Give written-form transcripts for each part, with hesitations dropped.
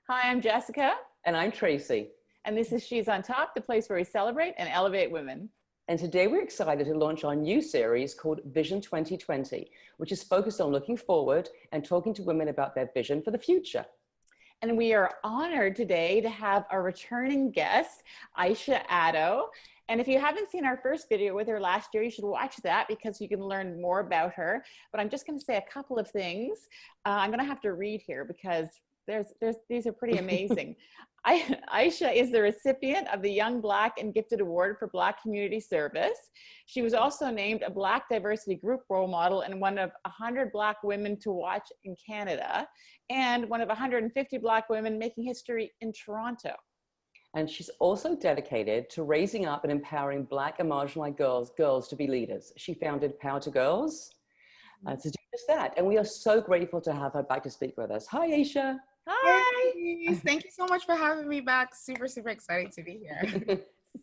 Hi, I'm Jessica, And I'm Tracy. and this is She's on Top, the place where we celebrate and elevate women. And today we're excited to launch our new series called Vision 2020, which is focused on looking forward and talking to women about their vision for the future. And we are honored today to have a returning guest, Aisha Addo. And if you haven't seen our first video with her last year, you should watch that because you can learn more about her. But I'm just going to say a couple of things. I'm going to have to read here because these are pretty amazing. Aisha is the recipient of the Young Black and Gifted Award for Black Community Service. She was also named a Black Diversity Group role model and one of 100 Black women to watch in Canada, and one of 150 Black women making history in Toronto. And she's also dedicated to raising up and empowering Black and marginalized girls to be leaders. She founded Power to Girls to do just that. And we are so grateful to have her back to speak with us. Hi, Aisha. Hi. Hey, thank you so much for having me back. Super, super excited to be here.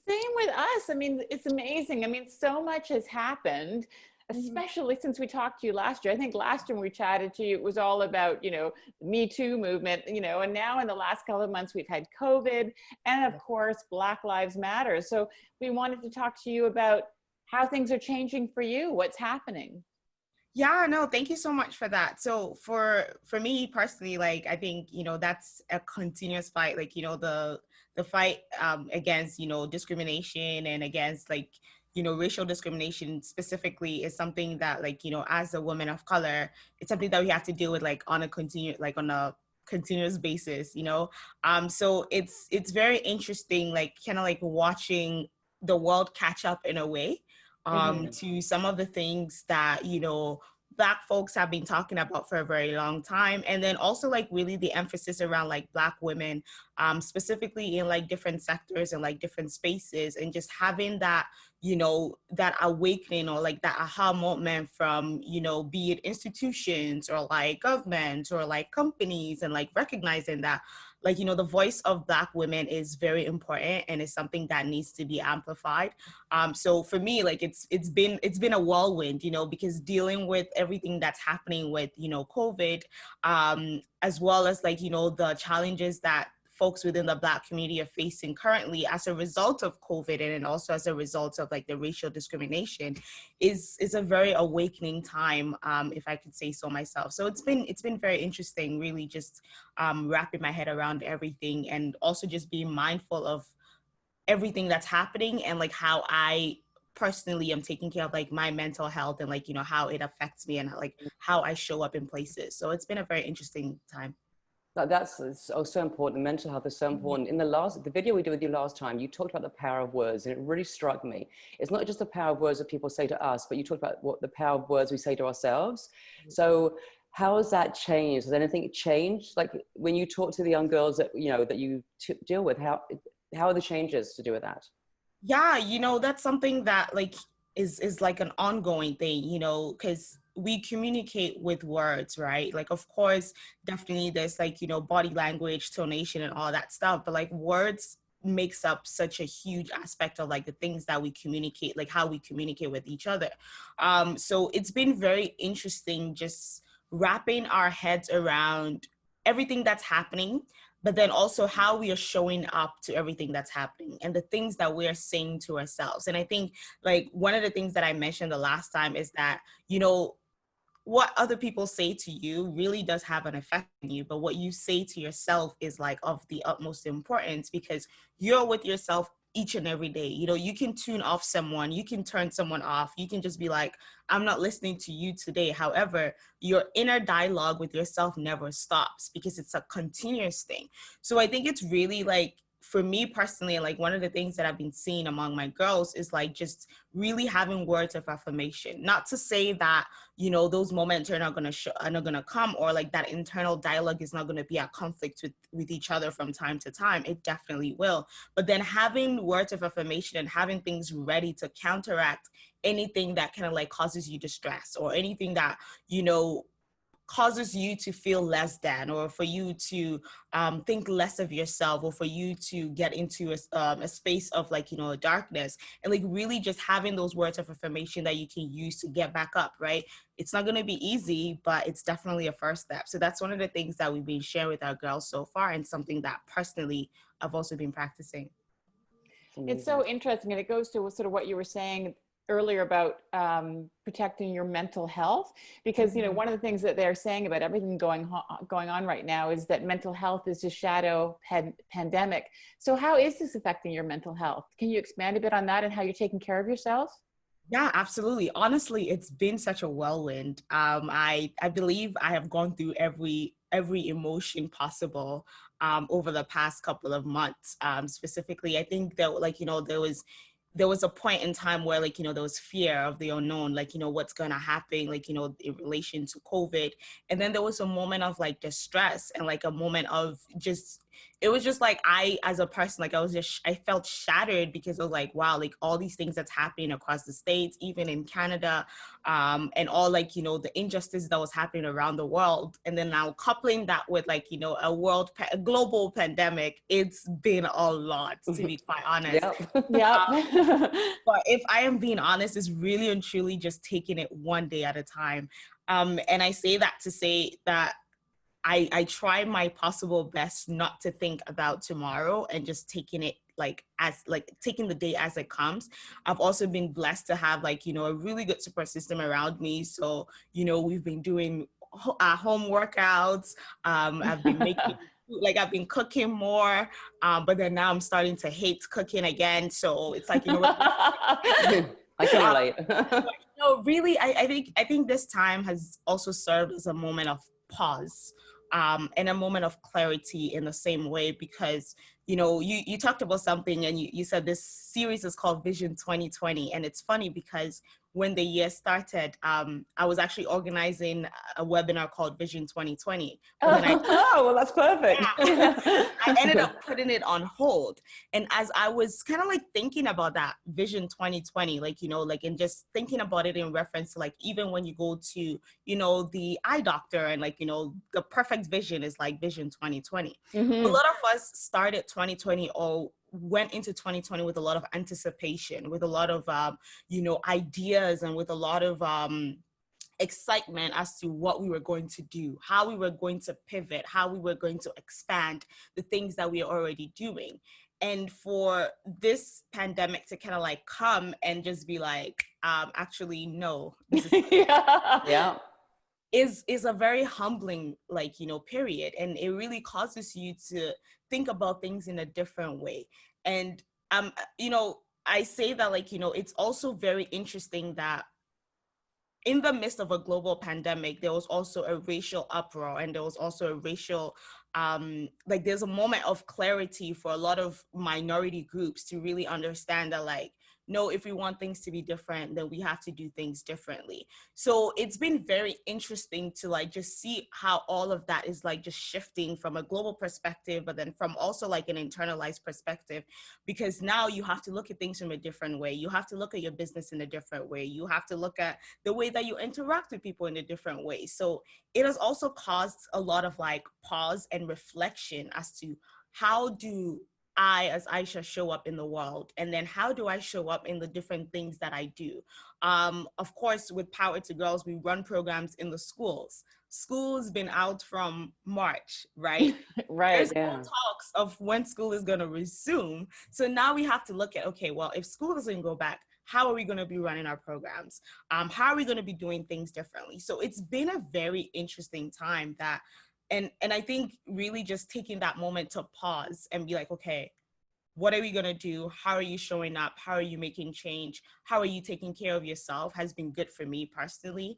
Same with us. I mean, it's amazing. I mean, so much has happened, especially since we talked to you last year. I think last time we chatted to you, it was all about, the Me Too movement, and now in the last couple of months, we've had COVID and of course, Black Lives Matter. So we wanted to talk to you about how things are changing for you, what's happening. Yeah, no, thank you so much for that. So for me personally, like, I think, that's a continuous fight, like, the fight against, discrimination and against racial discrimination specifically is something that, like, as a woman of color, it's something that we have to deal with on a continuous basis, so it's very interesting, like kind of like watching the world catch up in a way to some of the things that Black folks have been talking about for a very long time, and then also like really the emphasis around like Black women specifically in like different sectors and like different spaces, and just having that that awakening or like that aha moment from be it institutions or like government or like companies, and like recognizing that like the voice of Black women is very important and is something that needs to be amplified. So for me, like it's been a whirlwind, because dealing with everything that's happening with COVID, as well as like the challenges that folks within the Black community are facing currently as a result of COVID, and then also as a result of like the racial discrimination, is a very awakening time, if I could say so myself. So it's been very interesting, really just wrapping my head around everything, and also just being mindful of everything that's happening, and like how I personally am taking care of like my mental health, and like how it affects me, and like how I show up in places. So it's been a very interesting time. That's so important. Mental health is so important. In the video we did with you last time, you talked about the power of words, and it really struck me. It's not just the power of words that people say to us, but you talked about what the power of words we say to ourselves. So how has that changed? Has anything changed? Like when you talk to the young girls that that you deal with, how are the changes to do with that? Yeah, that's something that like is like an ongoing thing, because we communicate with words, right? Like, of course, definitely there's like, body language, tonation, and all that stuff, but like words makes up such a huge aspect of like the things that we communicate, like how we communicate with each other. So it's been very interesting just wrapping our heads around everything that's happening, but then also how we are showing up to everything that's happening and the things that we're saying to ourselves. And I think like one of the things that I mentioned the last time is that, what other people say to you really does have an effect on you, but what you say to yourself is like of the utmost importance, because you're with yourself each and every day. You can tune off someone, you can turn someone off, you can just be like, I'm not listening to you today. However, your inner dialogue with yourself never stops, because it's a continuous thing. So I think it's really like, for me personally, like one of the things that I've been seeing among my girls is like just really having words of affirmation. Not to say that, those moments are not gonna come, or like that internal dialogue is not gonna be at conflict with each other from time to time. It definitely will. But then having words of affirmation and having things ready to counteract anything that kind of like causes you distress, or anything that, causes you to feel less than, or for you to think less of yourself, or for you to get into a space of like, you know, darkness, and like really just having those words of affirmation that you can use to get back up, right? It's not going to be easy, but it's definitely a first step. So that's one of the things that we've been sharing with our girls so far, and something that personally I've also been practicing. It's so interesting, and it goes to sort of what you were saying earlier about protecting your mental health, because you know, one of the things that they're saying about everything going on right now is that mental health is a shadow pandemic. So how is this affecting your mental health? Can you expand a bit on that and how you're taking care of yourself? Yeah, absolutely. Honestly, it's been such a whirlwind. I believe I have gone through every emotion possible over the past couple of months. Specifically, I think that, like, you know, there was a point in time where, like, you know, there was fear of the unknown, like, you know, what's going to happen, like, you know, in relation to COVID. And then there was a moment of like distress, and like a moment of just, it was just like, I, as a person, like, I felt shattered, because I was like, wow, like all these things that's happening across the States, even in Canada, and all, like, you know, the injustice that was happening around the world. And then now coupling that with, like, you know, a global pandemic, it's been a lot, to be quite honest. Yep. Yep. But if I am being honest, it's really and truly just taking it one day at a time. And I say that to say that I try my possible best not to think about tomorrow, and just taking it like as like taking the day as it comes. I've also been blessed to have, like, you know, a really good support system around me. So, you know, we've been doing home workouts. I've been making like, I've been cooking more, but then now I'm starting to hate cooking again. So it's like, you know, I can relate. no, really, I think this time has also served as a moment of pause, and a moment of clarity in the same way, because, you know, you talked about something, and you said this series is called Vision 2020. And it's funny because when the year started, I was actually organizing a webinar called Vision 2020, but then Oh, well, that's perfect. I ended up putting it on hold. And as I was kind of like thinking about that Vision 2020, like, you know, like, and just thinking about it in reference to, like, even when you go to, you know, the eye doctor, and like, you know, the perfect vision is like Vision 2020. A lot of us started 2020, or went into 2020 with a lot of anticipation, with a lot of, you know, ideas, and with a lot of, excitement as to what we were going to do, how we were going to pivot, how we were going to expand the things that we are already doing. And for this pandemic to kind of like come and just be like, actually, no, this is Yeah. is a very humbling, like, you know, period. And it really causes you to think about things in a different way. And you know, I say that, like, you know, it's also very interesting that in the midst of a global pandemic, there was also a racial uproar, and there was also a racial, like, there's a moment of clarity for a lot of minority groups to really understand that, like, no, if we want things to be different, then we have to do things differently. So it's been very interesting to, like, just see how all of that is, like, just shifting from a global perspective, but then from also like an internalized perspective, because now you have to look at things from a different way. You have to look at your business in a different way. You have to look at the way that you interact with people in a different way. So it has also caused a lot of like pause and reflection as to, how do I, as Aisha, show up in the world? And then how do I show up in the different things that I do? Of course, with Power to Girls, we run programs in the schools. School's been out from March, right? Right. There's no talks of when school is going to resume. So now we have to look at, okay, well, if school doesn't go back, how are we going to be running our programs? How are we going to be doing things differently? So it's been a very interesting time that, and I think really just taking that moment to pause and be like, okay, what are we going to do? How are you showing up? How are you making change? How are you taking care of yourself has been good for me personally,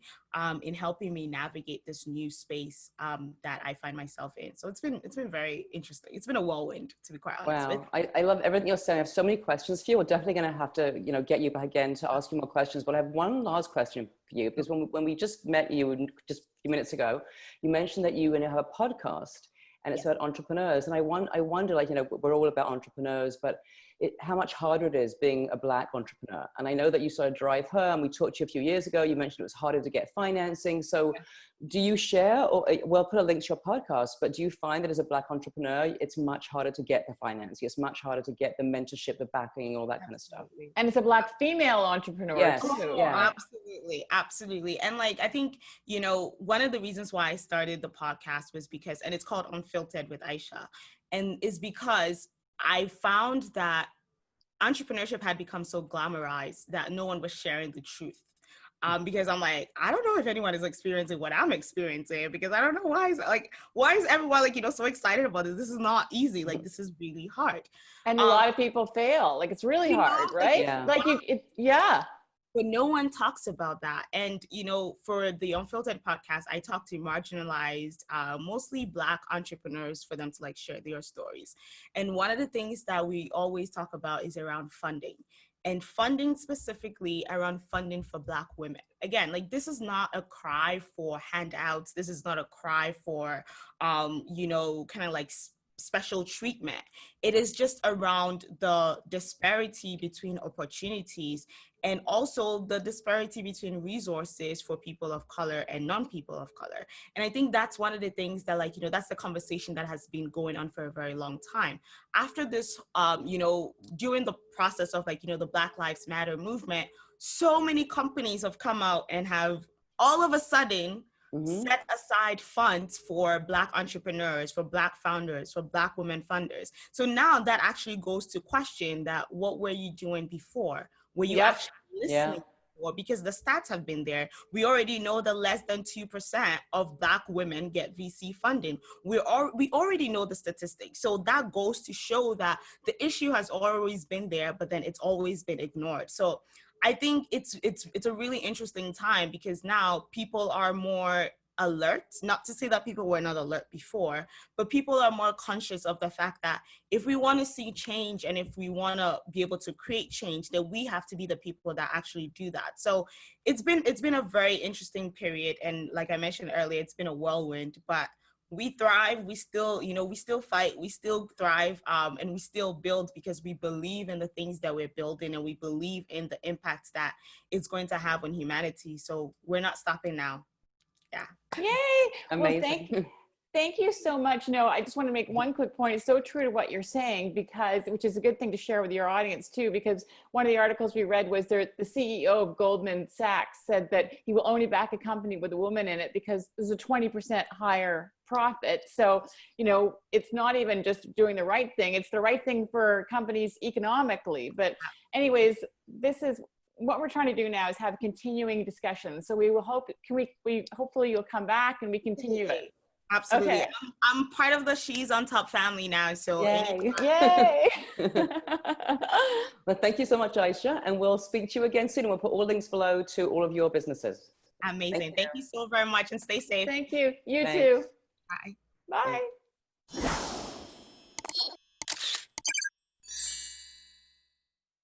in helping me navigate this new space that I find myself in. So it's been very interesting. It's been a whirlwind, to be quite honest. Wow. I love everything you're saying. I have so many questions for you. We're definitely going to have to, you know, get you back again to ask you more questions. But I have one last question for you, because when we just met you just a few minutes ago, you mentioned that you have a podcast, and it's about entrepreneurs. And I wonder, like, you know, we're all about entrepreneurs, but how much harder it is being a Black entrepreneur. And I know that you started Drive Her, and we talked to you a few years ago. You mentioned it was harder to get financing. So do you share, or we'll put a link to your podcast, but do you find that as a Black entrepreneur, it's much harder to get the financing? It's much harder to get the mentorship, the backing, all that kind of stuff. And it's a Black female entrepreneur too. Oh, yeah. Absolutely. And like, I think, you know, one of the reasons why I started the podcast was because, and it's called Unfiltered with Aisha, and is because I found that entrepreneurship had become so glamorized that no one was sharing the truth. Because I'm like, I don't know if anyone is experiencing what I'm experiencing, because I don't know why is everyone like, you know, so excited about this? This is not easy. Like, this is really hard. And a lot of people fail. Like, it's really hard, right? Yeah. Like But no one talks about that. And, you know, for the Unfiltered podcast, I talk to marginalized, mostly Black entrepreneurs for them to like share their stories. And one of the things that we always talk about is around funding, and funding specifically around funding for Black women. Again, like, this is not a cry for handouts. This is not a cry for, you know, kind of like special treatment. It is just around the disparity between opportunities, and also the disparity between resources for people of color and non-people of color. And I think that's one of the things that, like, you know, that's the conversation that has been going on for a very long time. After this, you know, during the process of, like, you know, the Black Lives Matter movement, so many companies have come out and have all of a sudden set aside funds for Black entrepreneurs, for Black founders, for Black women funders. So now that actually goes to question that, what were you doing before? Were you actually listening? Because the stats have been there. We already know that less than 2% of Black women get VC funding. We already know the statistics. So that goes to show that the issue has always been there, but then it's always been ignored. So I think it's a really interesting time, because now people are more alert. Not to say that people were not alert before, but people are more conscious of the fact that if we want to see change, and if we want to be able to create change, then we have to be the people that actually do that. So it's been a very interesting period, and like I mentioned earlier, it's been a whirlwind, but we thrive. We still, you know, we still fight, we still thrive, and we still build, because we believe in the things that we're building, and we believe in the impacts that it's going to have on humanity. So we're not stopping now. Yeah. Yay. Amazing. Well, thank you so much. No, I just want to make one quick point. It's so true to what you're saying, because, which is a good thing to share with your audience too, because one of the articles we read was the CEO of Goldman Sachs said that he will only back a company with a woman in it because there's a 20% higher profit. So, you know, it's not even just doing the right thing, it's the right thing for companies economically. But anyways, this is what we're trying to do now, is have continuing discussions. So we will hopefully you'll come back and we continue it. Absolutely. Okay. I'm part of the She's on Top family now. So Yay. Well, thank you so much, Aisha. And we'll speak to you again soon. We'll put all links below to all of your businesses. Amazing. Thank you so very much, and stay safe. Thank you. You Thanks. too. Bye. Bye. Bye.